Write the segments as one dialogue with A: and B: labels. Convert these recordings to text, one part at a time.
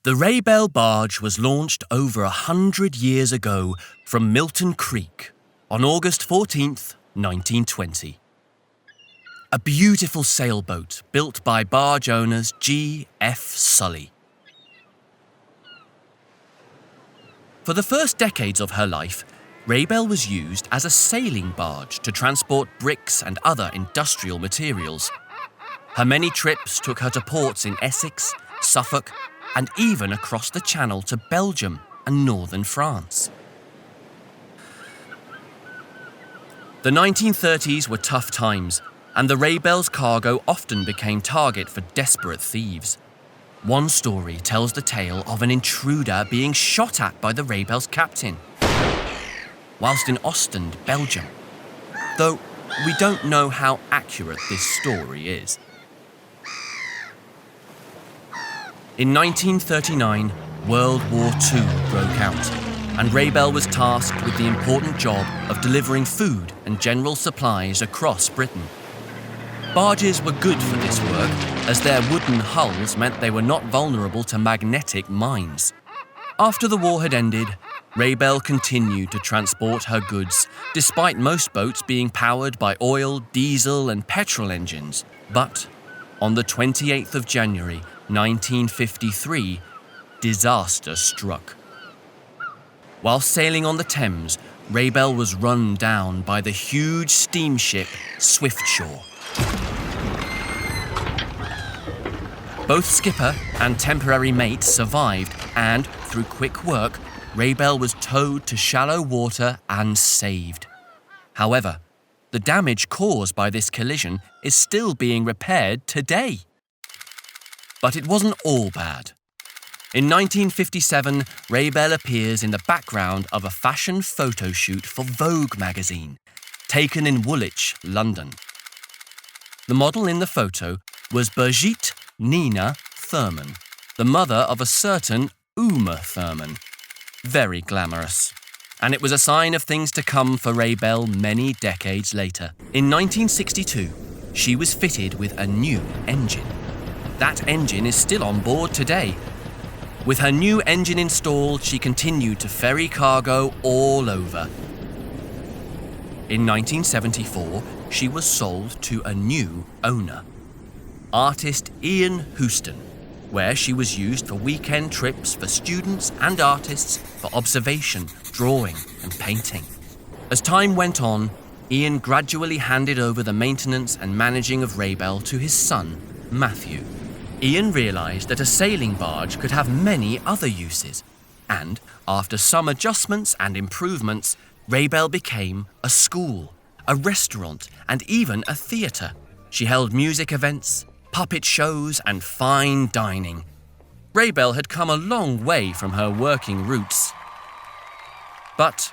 A: The Raybel barge was launched over 100 years ago from Milton Creek on August 14th, 1920. A beautiful sailboat built by barge owners G. F. Sully. For the first decades of her life, Raybel was used as a sailing barge to transport bricks and other industrial materials. Her many trips took her to ports in Essex, Suffolk, and even across the Channel to Belgium and northern France. The 1930s were tough times, and the Raybel's cargo often became target for desperate thieves. One story tells the tale of an intruder being shot at by the Raybel's captain, whilst in Ostend, Belgium, though we don't know how accurate this story is. In 1939, World War II broke out, and Raybel was tasked with the important job of delivering food and general supplies across Britain. Barges were good for this work, as their wooden hulls meant they were not vulnerable to magnetic mines. After the war had ended, Raybel continued to transport her goods, despite most boats being powered by oil, diesel, and petrol engines. But on the 28th of January, 1953, disaster struck. While sailing on the Thames, Raybel was run down by the huge steamship Swiftsure. Both skipper and temporary mate survived, and through quick work, Raybel was towed to shallow water and saved. However, the damage caused by this collision is still being repaired today. But it wasn't all bad. In 1957, Raybel appears in the background of a fashion photo shoot for Vogue magazine, taken in Woolwich, London. The model in the photo was Brigitte Nina Thurman, the mother of a certain Uma Thurman. Very glamorous. And it was a sign of things to come for Raybel many decades later. In 1962, she was fitted with a new engine. That engine is still on board today. With her new engine installed, she continued to ferry cargo all over. In 1974, she was sold to a new owner, artist Ian Houston, where she was used for weekend trips for students and artists for observation, drawing, and painting. As time went on, Ian gradually handed over the maintenance and managing of Raybel to his son, Matthew. Ian realised that a sailing barge could have many other uses, and after some adjustments and improvements, Raybel became a school, a restaurant, and even a theatre. She held music events, puppet shows, and fine dining. Raybel had come a long way from her working roots. But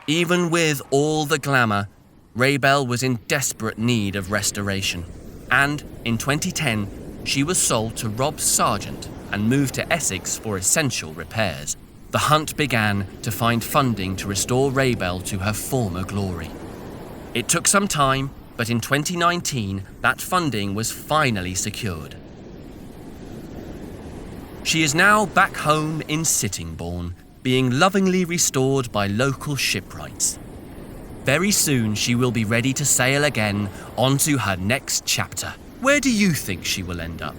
A: even with all the glamour, Raybel was in desperate need of restoration, and in 2010, she was sold to Rob Sargent and moved to Essex for essential repairs. The hunt began to find funding to restore Raybel to her former glory. It took some time, but in 2019, that funding was finally secured. She is now back home in Sittingbourne, being lovingly restored by local shipwrights. Very soon, she will be ready to sail again onto her next chapter. Where do you think she will end up?